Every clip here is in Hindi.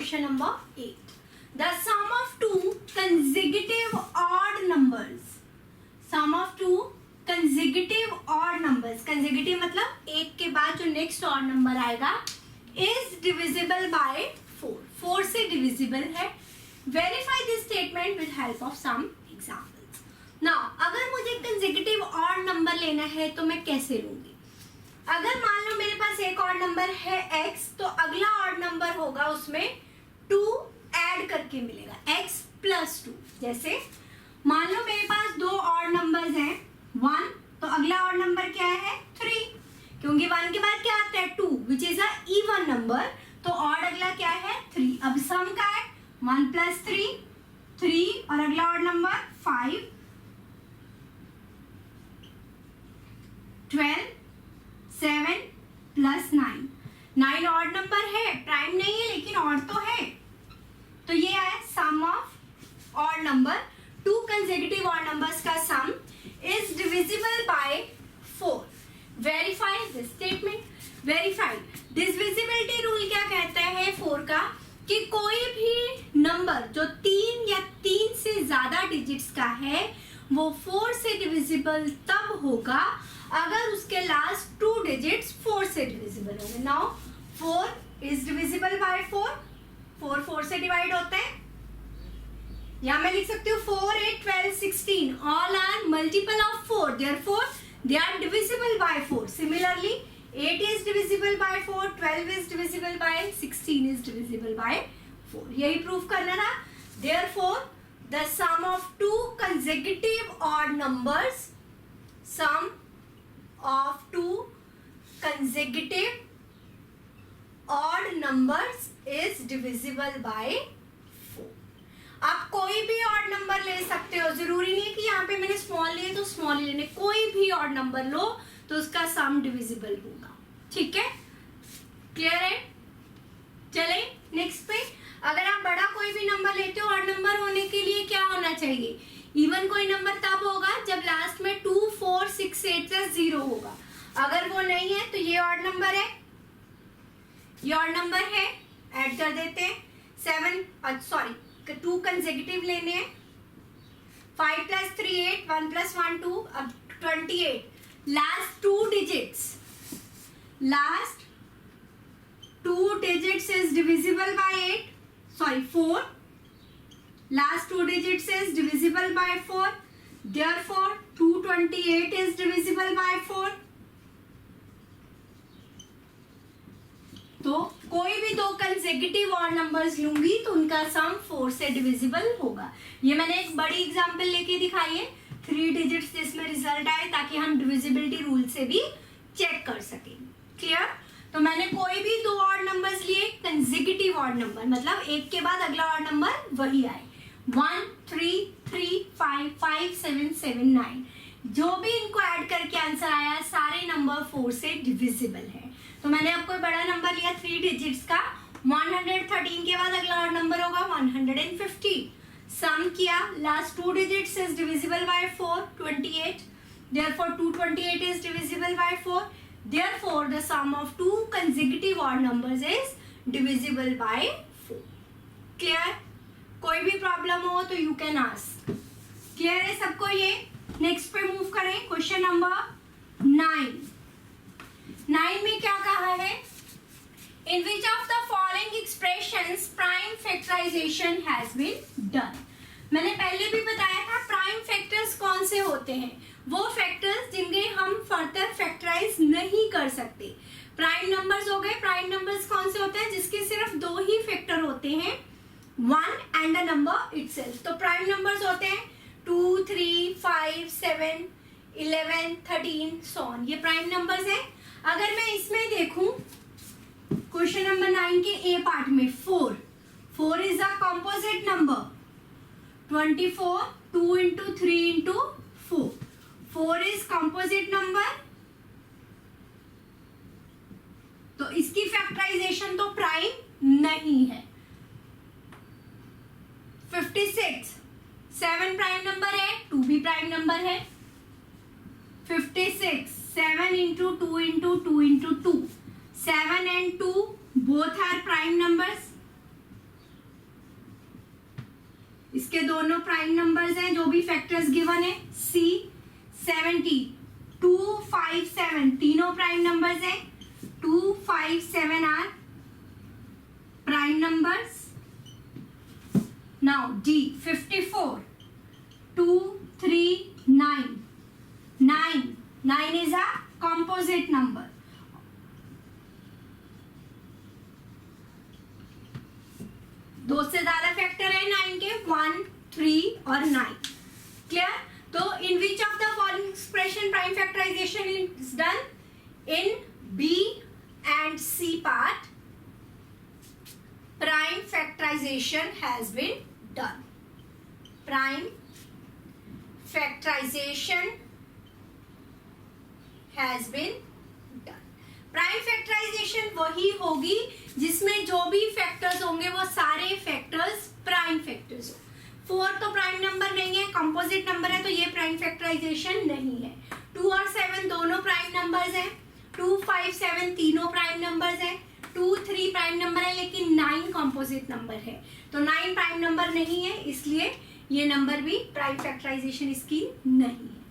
Question number 8. The sum of two consecutive odd numbers. Sum of two consecutive odd numbers. Consecutive मतलब एक के बाद जो next odd number आएगा is divisible by 4. 4 से divisible है. Verify this statement with help of some examples. Now अगर मुझे consecutive odd number लेना है तो मैं कैसे लूंगी? अगर मान लो मेरे पास एक ऑड नंबर है x, तो अगला ऑड नंबर होगा उसमें 2 ऐड करके मिलेगा x प्लस 2. जैसे मान लो मेरे पास दो ऑड नंबर्स हैं 1, तो अगला ऑड नंबर क्या है 3, क्योंकि 1 के बाद क्या आता है 2 which is a even number, तो ऑड अगला क्या है 3. अब सम का है 1 प्लस 3 और अगला odd number 5, 12, 7 plus 9 odd number है, प्राइम नहीं है लेकिन ऑड तो है. तो ये है sum of odd number. 2 consecutive odd numbers का sum is divisible by 4. Verify this statement. Verify divisibility rule क्या कहता है 4 का, कि कोई भी नंबर जो 3 या 3 से ज्यादा डिजिट्स का है वो 4 से डिविजिबल तब होगा अगर उसके लास्ट 2 डिजिट्स 4 से डिविजिबल होंगे. Now 4 is divisible by 4. 4 से डिवाइड होते हैं, या मैं लिख सकती हूँ 4, 8, 12, 16 all are multiple of 4, therefore they are divisible by 4. Similarly 8 is divisible by 4, 12 is divisible by 16 is divisible by 4. यही प्रूफ करना था. Therefore the sum of 2 consecutive odd numbers, sum of 2 consecutive odd numbers is divisible by 4. आप कोई भी ऑड नंबर ले सकते हो, जरूरी नहीं है कि यहाँ पे मैंने स्मॉल लिए तो स्मॉल ही लेने. कोई भी ऑड नंबर लो तो उसका सम डिविजिबल होगा. ठीक है, क्लियर है? चले नेक्स्ट पे. अगर आप बड़ा कोई भी नंबर लेते हो, ऑड नंबर होने के लिए क्या होना चाहिए? इवन कोई नंबर तब होगा जब लास्ट में 2, 4, 6, 8 से 0 होगा. अगर वो नहीं है तो ये ऑड नंबर है, ये ऑड नंबर है, ऐड कर देते हैं. 2 कंसेक्यूटिव लेने हैं. 5 प्लस 3 8, 1 प्लस 1 2, अब 28. Last 2 digits is divisible by 8. 4. Last 2 digits is divisible by 4. Therefore 228 is divisible by 4. तो कोई भी 2 कंसेक्यूटिव ऑड नंबर्स लूंगी तो उनका सम 4 से डिविजिबल होगा. ये मैंने एक बड़ी एग्जांपल लेके दिखाई है, 3 डिजिट्स जिसमें रिजल्ट आए, ताकि हम डिविजिबिलिटी रूल से भी चेक कर सकें. क्लियर? तो मैंने कोई भी 2 ऑड नंबर्स लिए, कंसेक्यूटिव ऑड नंबर मतलब एक के बाद अगला ऑड नंबर वही आए. 1, 3, 3, 5, 5, 7, 7, 9, जो भी इनको ऐड करके आंसर आया सारे नंबर 4 से डिविजिबल है. तो मैंने आपको बड़ा नंबर लिया 3 डिजिट्स का. 113 के बाद अगला ऑड नंबर होगा 150. सम किया, last 2 digits is divisible by 4, 28. Therefore 228 is divisible by 4. Therefore the sum of 2 consecutive odd numbers is divisible by 4. Clear? कोई भी प्रॉब्लम हो तो यू कैन आस्क. क्लियर है सबको ये? नेक्स्ट पे मूव करें. Question number 9. 9 में क्या कहा है? In which of the following expressions prime factorization has been done. मैंने पहले भी बताया था प्राइम फैक्टर्स कौन से होते हैं. वो फैक्टर्स जिनके हम फर्दर फैक्टराइज नहीं कर सकते. प्राइम नंबर्स हो गए. प्राइम नंबर्स कौन से होते हैं? जिसके सिर्फ 2 ही फैक्टर होते हैं, 1 एंड द नंबर इटसेल्फ. तो प्राइम नंबर्स होते हैं 2, 3, 5, 7, 11, 13 सो ऑन. ये प्राइम नंबर्स हैं. अगर मैं इसमें देखूं क्वेश्चन नंबर 9 के ए पार्ट में 4 is a composite number. 24, 2 into 3 into 4. 4 is composite number. तो इसकी फैक्टराइजेशन तो प्राइम नहीं है. 56, 7 प्राइम नंबर है, 2 भी प्राइम नंबर है. 56, 7 into 2 into 2 into 2. 7 and 2 both are prime numbers. इसके दोनों प्राइम नंबर्स हैं, जो भी फैक्टर्स गिवन है, C 70 2 5 7 तीनों प्राइम नंबर्स हैं, 2 5 7 are prime numbers. Now D 54 2 3 9 is a composite number. दो से ज्यादा फैक्टर है 9 के, 1 3 और 9. क्लियर? तो in which of the following expression prime factorization is done? In B and C part prime factorization has been done. Prime factorization has been done. Prime factorization वही होगी जिसमें जो भी फैक्टर्स होंगे वो सारे फैक्टर्स प्राइम फैक्टर्स हो. 4 तो प्राइम नंबर नहीं है, कंपोजिट नंबर है, तो ये प्राइम फैक्टराइजेशन नहीं है. 2 और 7 दोनों प्राइम नंबर्स हैं, 2 5 7 तीनों प्राइम नंबर्स हैं, 2 3 प्राइम नंबर है, लेकिन 9 कंपोजिट नंबर है, तो 9 प्राइम नंबर नहीं है, इसलिए ये नंबर भी प्राइम फैक्टराइजेशन इसकी नहीं है.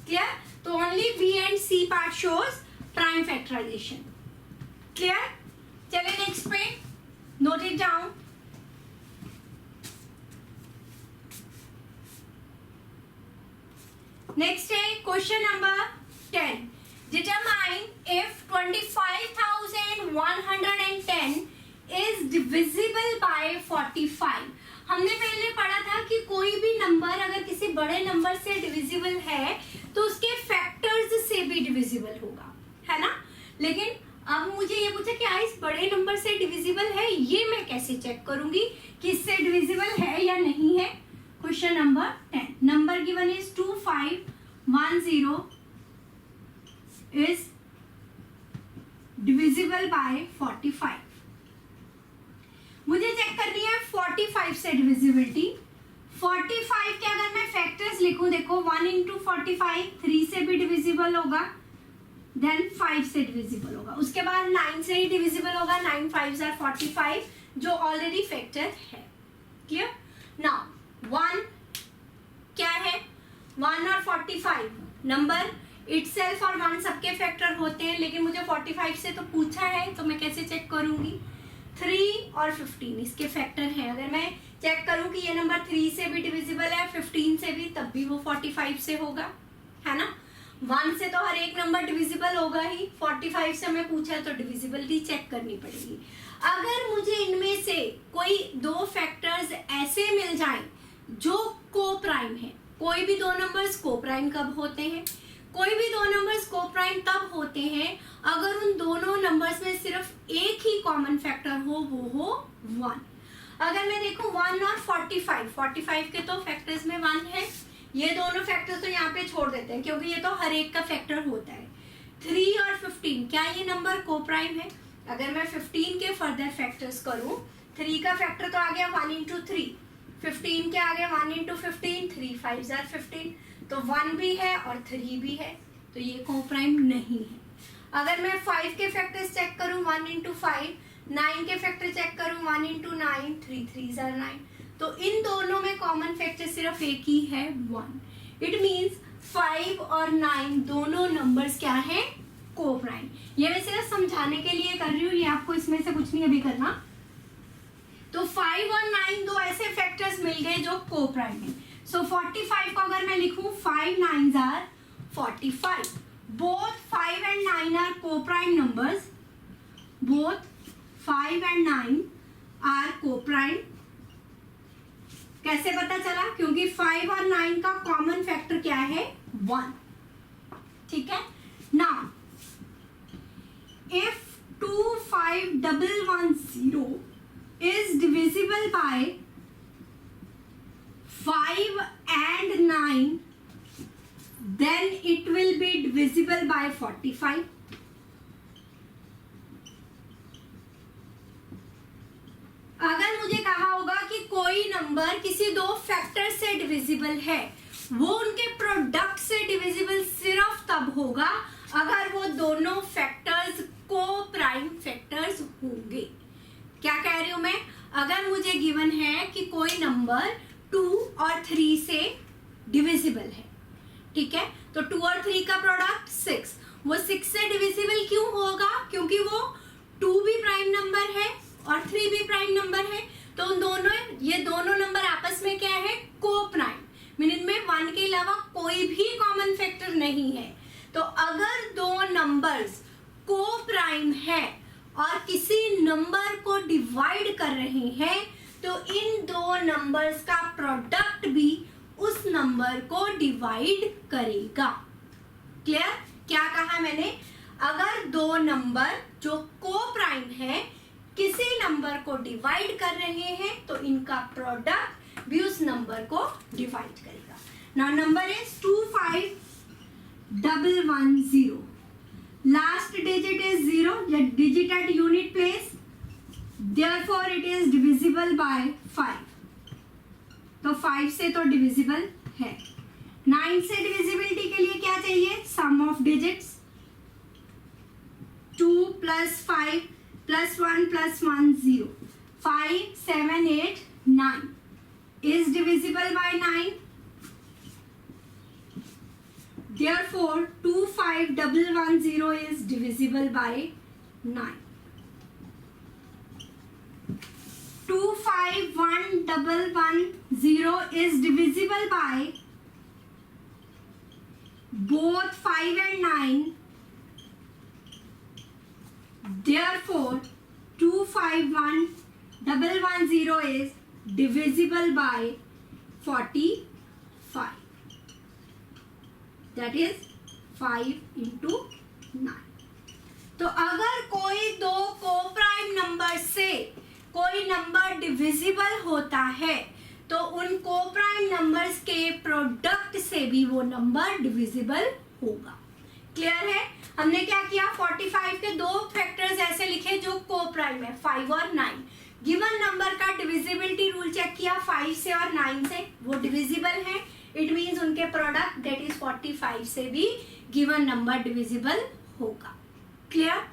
क्लियर? तो only B and C part shows prime factorization. Clear? चले नेक्स्ट पे, नोट इट डाउन. नेक्स्ट है question number 10. Determine if 25,110 is divisible by 45. हमने पहले पढ़ा था कि कोई भी नंबर अगर किसी बड़े नंबर से डिविजिबल है तो उसके फैक्टर्स से भी डिविजिबल होगा, है ना. लेकिन अब मुझे ये पूछा कि इस बड़े नंबर से डिविजिबल है, ये मैं कैसे चेक करूंगी कि इससे डिविजिबल है या नहीं है. Question number 10. Number given is 2510 is divisible by 45. मुझे चेक करनी है 45 से डिविजिबिलिटी. 45 के अगर मैं फैक्टर्स लिखूं, देखो 1 into 45 3 से भी डिविजिबल होगा, देन 5 से डिविजिबल होगा, उसके बाद 9 से ही डिविजिबल होगा. 9 5s are 45 जो ऑलरेडी फैक्टर है. क्लियर? नाउ 1 क्या है? 1 और 45 नंबर इटसेल्फ और 1 सबके फैक्टर होते हैं, लेकिन मुझे 45 से तो पूछा है, तो मैं कैसे चेक करूंगी? 3 और 15 इसके फैक्टर हैं. अगर मैं चेक करूं कि ये नंबर 3 से भी डिविजिबल है, 15 से भी, तब भी वो 45 से होगा, है ना. 1 से तो हर एक नंबर डिविजिबल होगा ही, 45 से मैं पूछा है तो डिविजिबिलिटी चेक करनी पड़ेगी. अगर मुझे इनमें से कोई दो फैक्टर्स ऐसे मिल जाएं जो को प्राइम है, कोई भी दो नंबर्स को प्राइम कब होते हैं? कोई भी दो नंबर्स को प्राइम तब होते हैं अगर उन दोनों नंबर्स में सिर्फ एक ही कॉमन फैक्टर हो, वो हो 1. अगर मैं देखूं 1 और 45 के तो फैक्टर्स में 1 है, ये दोनों फैक्टर्स तो यहाँ पे छोड़ देते हैं क्योंकि ये तो हर एक का फैक्टर होता है. 3 और 15 क्या ये नंबर को प्राइम है? अगर मैं 15 के फर्दर फैक्टर्स करूं, 3 का फैक्टर तो आ गया 1 into 3, 15 के आ गया 1 into 15, 3 5s are 15, तो 1 भी है और 3 भी है, तो ये को प्राइम नहीं है. अगर मैं 5 के फैक्टर्स चेक करूं 1 into 5, 9 के फैक्टर चेक करूं 1 into 9, 3 3s are 9, तो इन दोनों में कॉमन फैक्टर सिर्फ एक ही है 1. इट मीन्स 5 और 9 दोनों नंबर्स क्या है? को प्राइम. ये मैं सिर्फ समझाने के लिए कर रही हूँ, ये आपको इसमें से कुछ नहीं अभी करना. तो 5 और 9 दो ऐसे फैक्टर्स मिल गए जो को प्राइम है. सो 45 को अगर मैं लिखूं 5 9s are 45. Both 5 and 9 are co-prime numbers. Both 5 and 9 are co-prime. कैसे पता चला? क्योंकि 5 और 9 का कॉमन फैक्टर क्या है? 1. ठीक है. Now if 25110 is divisible by 5 and 9, then it will be divisible by 45. अगर मुझे कहा होगा कि कोई नंबर किसी दो फैक्टर से डिविजिबल है, वो उनके प्रोडक्ट से डिविजिबल सिर्फ तब होगा अगर वो दोनों फैक्टर्स को प्राइम फैक्टर्स होंगे. क्या कह रही हूं मैं? अगर मुझे गिवन है कि कोई नंबर 2 और 3 से डिविजिबल है, ठीक है। तो 2 और 3 का प्रोडक्ट 6, वो 6 से डिविजिबल क्यों होगा? क्योंकि वो 2 भी प्राइम नंबर है और 3 भी प्राइम नंबर है। तो उन दोनों, ये दोनों नंबर आपस में क्या है? को प्राइम, मीनिंग में 1 के अलावा कोई भी कॉमन फैक्टर नहीं है। तो अगर दो नंबर्स को प्राइम है और किसी नंबर को डिवाइड कर रहे हैं तो इन दो नंबर्स का प्रोडक्ट भी उस नंबर को डिवाइड करेगा। क्लियर? क्या कहा मैंने? अगर दो नंबर जो को प्राइम है किसी नंबर को डिवाइड कर रहे हैं तो इनका प्रोडक्ट भी उस नंबर को डिवाइड करेगा। Now number is 25110, last digit is 0, या digit at unit place, therefore it is divisible by 5। तो 5 से तो डिविजिबल है। 9 से डिविजिबिलिटी के लिए क्या चाहिए? सम of digits, 2 + 5 + 1 + 1 0, 5 7 8 9 is divisible by 9. Therefore 25110 is divisible by 9. 25110 is divisible by both 5 and 9. Therefore 25110 is divisible by 45. That is 5 into 9. तो अगर कोई दो को प्राइम नंबर से कोई नंबर डिविजिबल होता है तो उन को प्राइम नंबर्स के प्रोडक्ट से भी वो नंबर डिविजिबल होगा। क्लियर है? हमने क्या किया? 45 के दो फैक्टर्स ऐसे लिखे जो को प्राइम है, 5 और 9। गिवन नंबर का डिविजिबिलिटी रूल चेक किया, 5 से और 9 से वो डिविजिबल है, इट मींस उनके प्रोडक्ट दैट इज 45 से भी गिवन नंबर डिविजिबल होगा। क्लियर?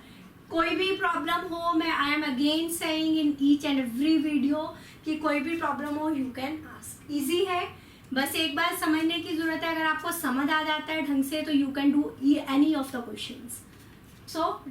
कोई भी प्रॉब्लम हो, मैं I am again saying in each and every video कि कोई भी प्रॉब्लम हो यू कैन आस्क। इजी है, बस एक बार समझने की जरूरत है। अगर आपको समझ आ जाता है ढंग से तो you can do any of the questions. So